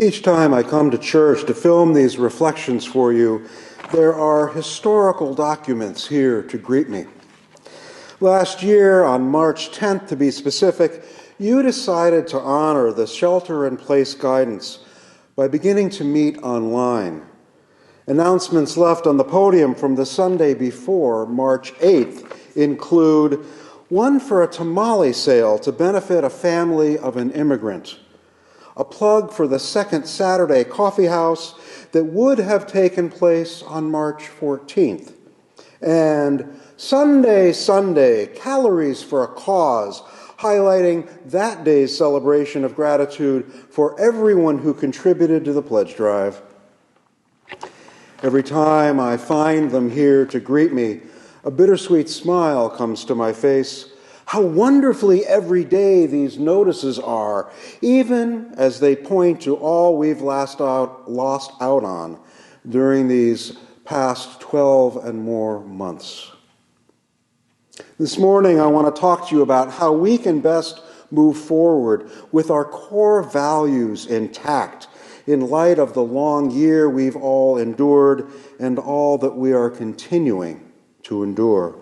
Each time I come to church to film these reflections for you, there are historical documents here to greet me. Last year, on March 10th to be specific, you decided to honor the shelter-in-place guidance by beginning to meet online. Announcements left on the podium from the Sunday before, March 8th, include one for a tamale sale to benefit a family of an immigrant, a plug for the second Saturday coffee house that would have taken place on March 14th, and Sunday, Calories for a Cause, highlighting that day's celebration of gratitude for everyone who contributed to the pledge drive. Every time I find them here to greet me, a bittersweet smile comes to my face. How wonderfully everyday these notices are, even as they point to all we've lost out on during these past 12 and more months. This morning, I want to talk to you about how we can best move forward with our core values intact in light of the long year we've all endured and all that we are continuing to endure.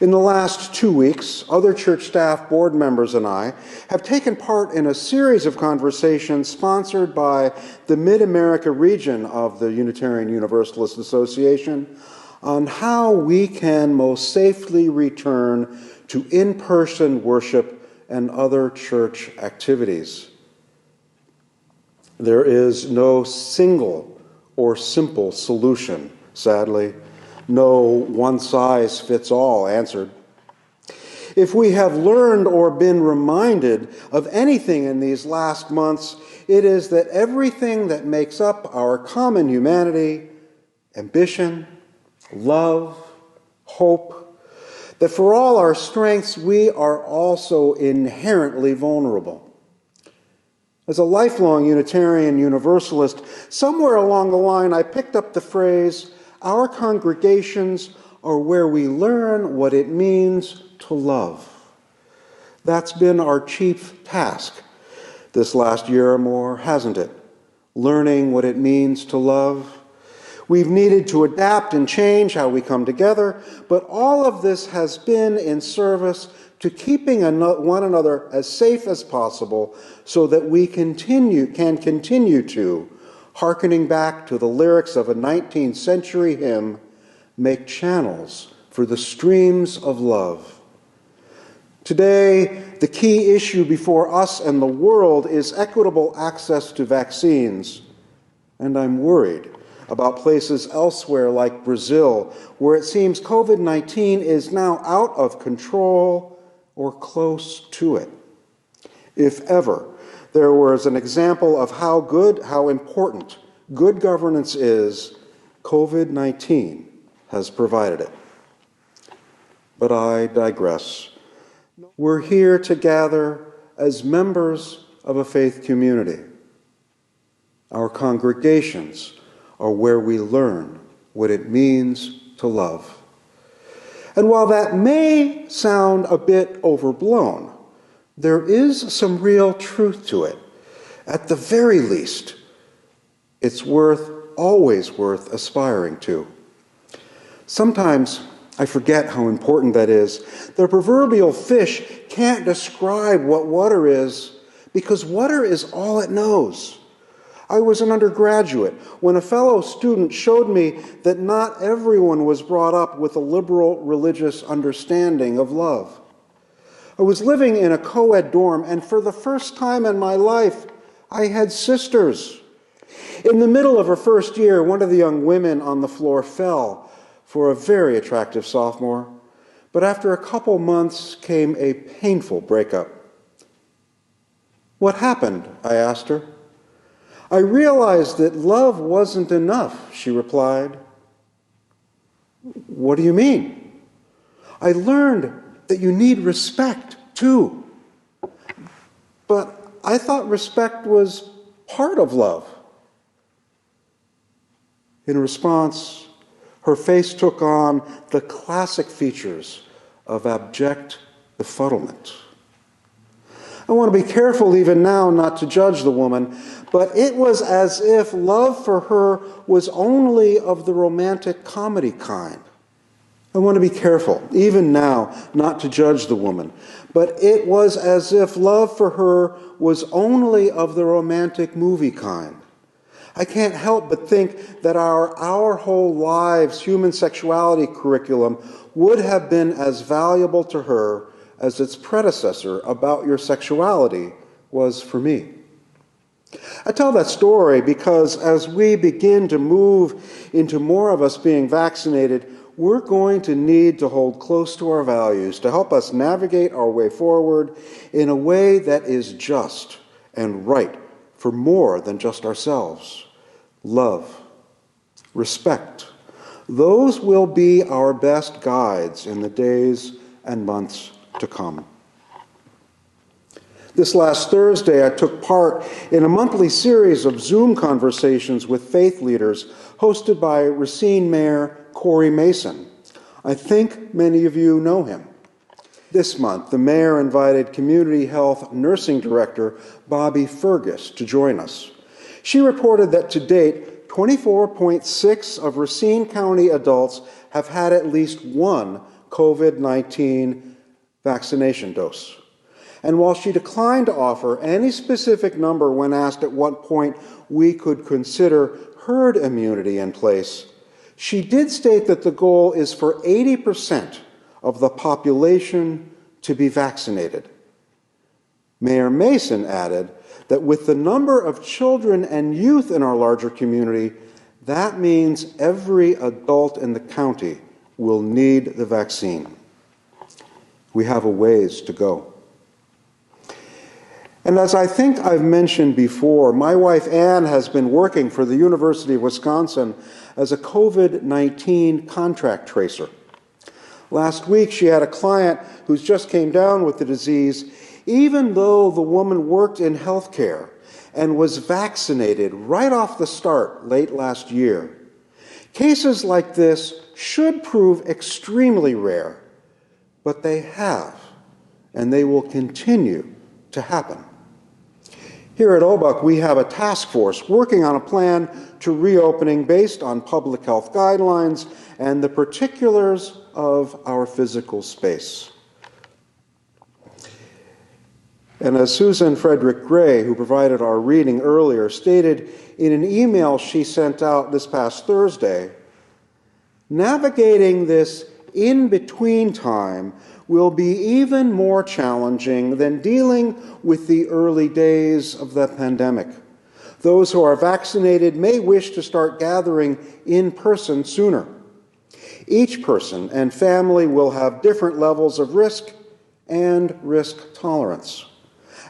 In the last 2 weeks, other church staff, board members, and I have taken part in a series of conversations sponsored by the Mid-America region of the Unitarian Universalist Association on how we can most safely return to in-person worship and other church activities. There is no single or simple solution, sadly. No one-size-fits-all answer. If we have learned or been reminded of anything in these last months, it is that everything that makes up our common humanity, ambition, love, hope, that for all our strengths, we are also inherently vulnerable. As a lifelong Unitarian Universalist, somewhere along the line I picked up the phrase, "Our congregations are where we learn what it means to love." That's been our chief task this last year or more, hasn't it? Learning what it means to love. We've needed to adapt and change how we come together, but all of this has been in service to keeping one another as safe as possible so that we can continue to, hearkening back to the lyrics of a 19th century hymn, make channels for the streams of love. Today, the key issue before us and the world is equitable access to vaccines. And I'm worried about places elsewhere like Brazil, where it seems COVID-19 is now out of control or close to it. If ever there was an example of how important good governance is, COVID-19 has provided it. But I digress. We're here to gather as members of a faith community. Our congregations are where we learn what it means to love. And while that may sound a bit overblown, there is some real truth to it. At the very least, it's always worth aspiring to. Sometimes I forget how important that is. The proverbial fish can't describe what water is because water is all it knows. I was an undergraduate when a fellow student showed me that not everyone was brought up with a liberal religious understanding of love. I was living in a co-ed dorm, and for the first time in my life, I had sisters. In the middle of her first year, one of the young women on the floor fell for a very attractive sophomore, but after a couple months came a painful breakup. "What happened?" I asked her. "I realized that love wasn't enough," she replied. "What do you mean?" "I learned that you need respect, too. But I thought respect was part of love." In response, her face took on the classic features of abject befuddlement. I want to be careful even now not to judge the woman, but it was as if love for her was only of the romantic comedy kind. I want to be careful, even now, not to judge the woman, but it was as if love for her was only of the romantic movie kind. I can't help but think that our whole lives' human sexuality curriculum would have been as valuable to her as its predecessor, About Your Sexuality, was for me. I tell that story because as we begin to move into more of us being vaccinated, we're going to need to hold close to our values to help us navigate our way forward in a way that is just and right for more than just ourselves. Love, respect, those will be our best guides in the days and months to come. This last Thursday, I took part in a monthly series of Zoom conversations with faith leaders hosted by Racine Mayor Corey Mason. I think many of you know him. This month, the mayor invited Community Health Nursing Director Bobby Fergus to join us. She reported that to date, 24.6 of Racine County adults have had at least one COVID-19 vaccination dose. And while she declined to offer any specific number when asked at what point we could consider herd immunity in place, she did state that the goal is for 80% of the population to be vaccinated. Mayor Mason added that with the number of children and youth in our larger community, that means every adult in the county will need the vaccine. We have a ways to go. And as I think I've mentioned before, my wife Ann has been working for the University of Wisconsin as a COVID-19 contract tracer. Last week, she had a client who's just came down with the disease, even though the woman worked in healthcare and was vaccinated right off the start late last year. Cases like this should prove extremely rare, but they have, and they will continue to happen. Here at OBUC, we have a task force working on a plan to reopening based on public health guidelines and the particulars of our physical space. And as Susan Frederick Gray, who provided our reading earlier, stated in an email she sent out this past Thursday, navigating this in-between time will be even more challenging than dealing with the early days of the pandemic. Those who are vaccinated may wish to start gathering in person sooner. Each person and family will have different levels of risk and risk tolerance.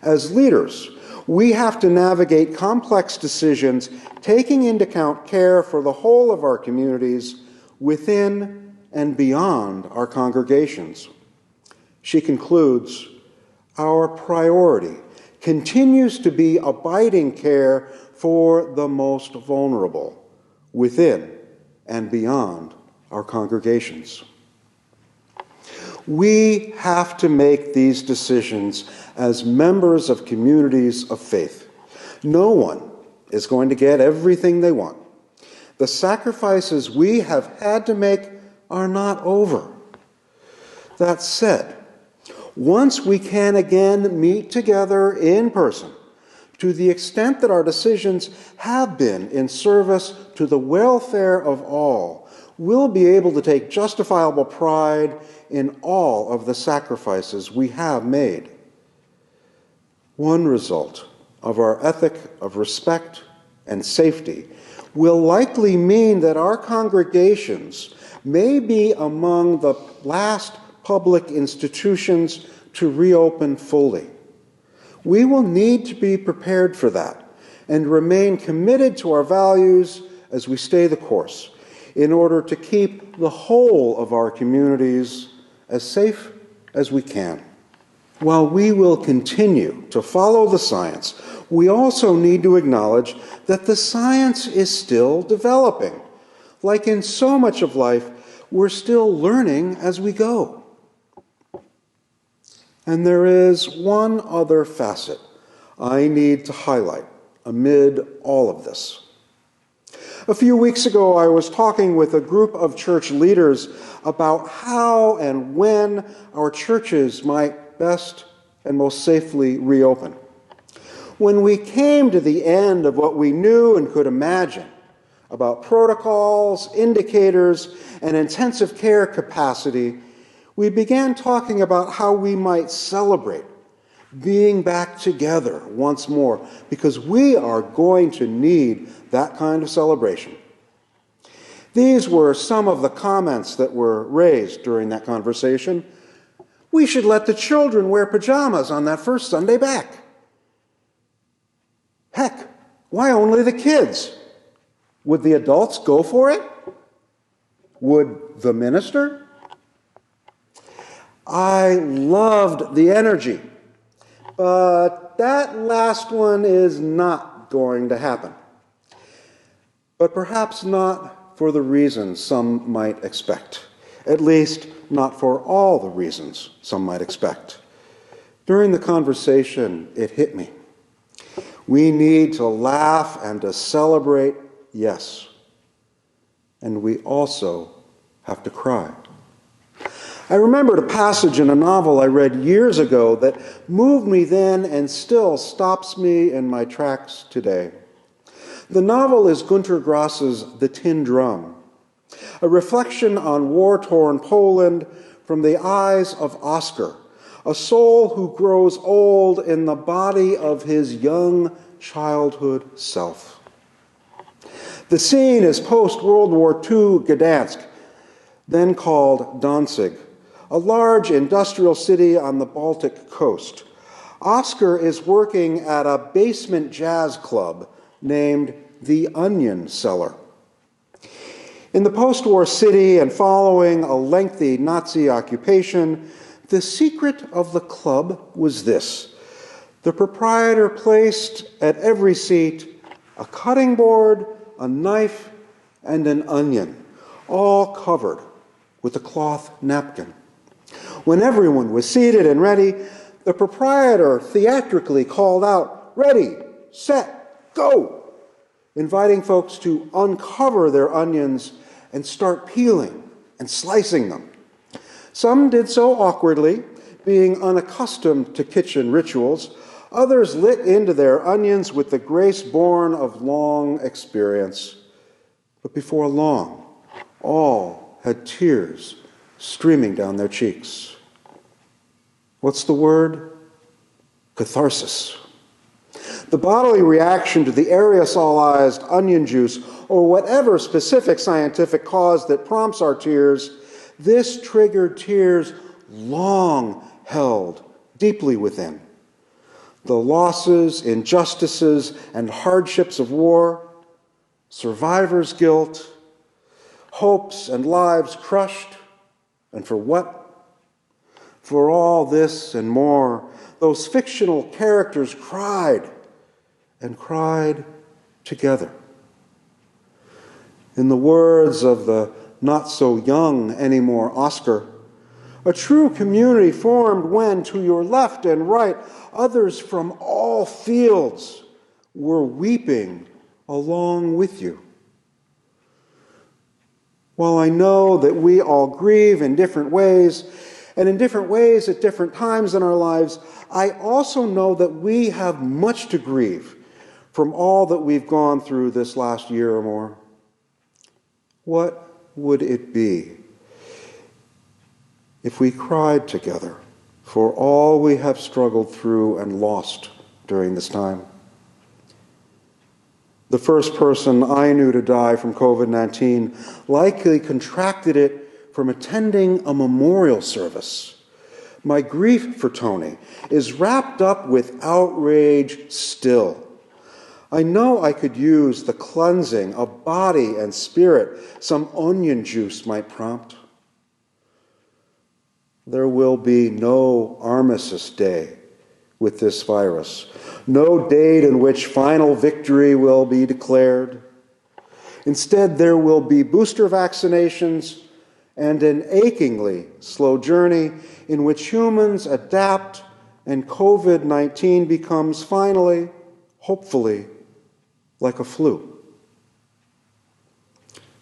As leaders, we have to navigate complex decisions, taking into account care for the whole of our communities within and beyond our congregations. She concludes, our priority continues to be abiding care for the most vulnerable within and beyond our congregations. We have to make these decisions as members of communities of faith. No one is going to get everything they want. The sacrifices we have had to make are not over. That said, once we can again meet together in person, to the extent that our decisions have been in service to the welfare of all, we'll be able to take justifiable pride in all of the sacrifices we have made. One result of our ethic of respect and safety will likely mean that our congregations may be among the last public institutions to reopen fully. We will need to be prepared for that and remain committed to our values as we stay the course in order to keep the whole of our communities as safe as we can. While we will continue to follow the science, we also need to acknowledge that the science is still developing. Like in so much of life, we're still learning as we go. And there is one other facet I need to highlight amid all of this. A few weeks ago, I was talking with a group of church leaders about how and when our churches might best and most safely reopen. When we came to the end of what we knew and could imagine about protocols, indicators, and intensive care capacity, we began talking about how we might celebrate being back together once more, because we are going to need that kind of celebration. These were some of the comments that were raised during that conversation. We should let the children wear pajamas on that first Sunday back. Heck, why only the kids? Would the adults go for it? Would the minister? I loved the energy, but that last one is not going to happen. But perhaps not for the reasons some might expect. At least, not for all the reasons some might expect. During the conversation, it hit me. We need to laugh and to celebrate, yes. And we also have to cry. I remembered a passage in a novel I read years ago that moved me then and still stops me in my tracks today. The novel is Günter Grass's The Tin Drum, a reflection on war-torn Poland from the eyes of Oscar, a soul who grows old in the body of his young childhood self. The scene is post-World War II Gdansk, then called Danzig, a large industrial city on the Baltic coast. Oscar is working at a basement jazz club named the Onion Cellar. In the post-war city and following a lengthy Nazi occupation, the secret of the club was this. The proprietor placed at every seat a cutting board, a knife, and an onion, all covered with a cloth napkin. When everyone was seated and ready, the proprietor theatrically called out, "Ready, set, go!" inviting folks to uncover their onions and start peeling and slicing them. Some did so awkwardly, being unaccustomed to kitchen rituals. Others lit into their onions with the grace born of long experience. But before long, all had tears streaming down their cheeks. What's the word? Catharsis. The bodily reaction to the aerosolized onion juice, or whatever specific scientific cause that prompts our tears, this triggered tears long held deeply within. The losses, injustices, and hardships of war, survivor's guilt, hopes and lives crushed, and for what? For all this and more, those fictional characters cried and cried together. In the words of the not-so-young anymore Oscar, a true community formed when, to your left and right, others from all fields were weeping along with you. While I know that we all grieve in different ways, and in different ways at different times in our lives, I also know that we have much to grieve from all that we've gone through this last year or more. What would it be if we cried together for all we have struggled through and lost during this time? The first person I knew to die from COVID-19 likely contracted it from attending a memorial service. My grief for Tony is wrapped up with outrage still. I know I could use the cleansing of body and spirit some onion juice might prompt. There will be no Armistice Day with this virus, no date in which final victory will be declared. Instead, there will be booster vaccinations and an achingly slow journey in which humans adapt and COVID-19 becomes finally, hopefully, like a flu.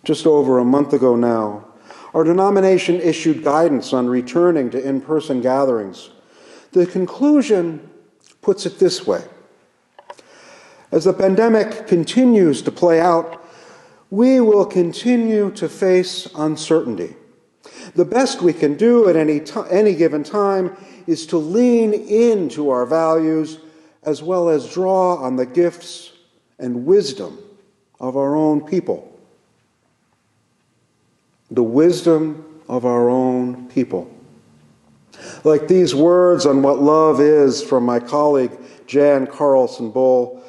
Just over a month ago now, our denomination issued guidance on returning to in-person gatherings. The conclusion puts it this way: as the pandemic continues to play out, we will continue to face uncertainty. The best we can do at any given time is to lean into our values as well as draw on the gifts and wisdom of our own people. The wisdom of our own people. Like these words on what love is from my colleague Jan Carlson Boll,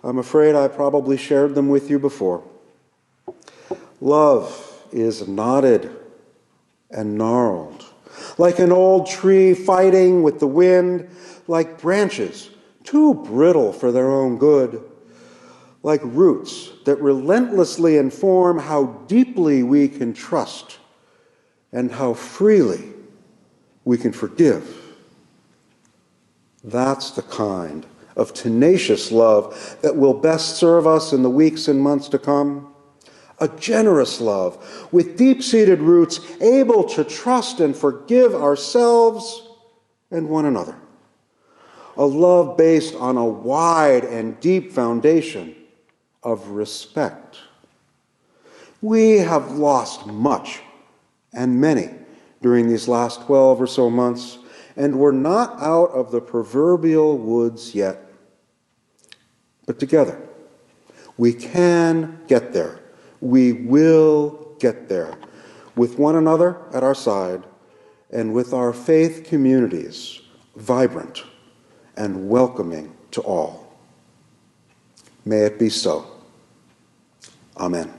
I'm afraid I probably shared them with you before. Love is knotted and gnarled, like an old tree fighting with the wind, like branches too brittle for their own good, like roots that relentlessly inform how deeply we can trust and how freely we can forgive. That's the kind of tenacious love that will best serve us in the weeks and months to come. A generous love with deep-seated roots, able to trust and forgive ourselves and one another. A love based on a wide and deep foundation of respect. We have lost much and many during these last 12 or so months, and we're not out of the proverbial woods yet. But together, we can get there. We will get there, with one another at our side and with our faith communities vibrant and welcoming to all. May it be so. Amen.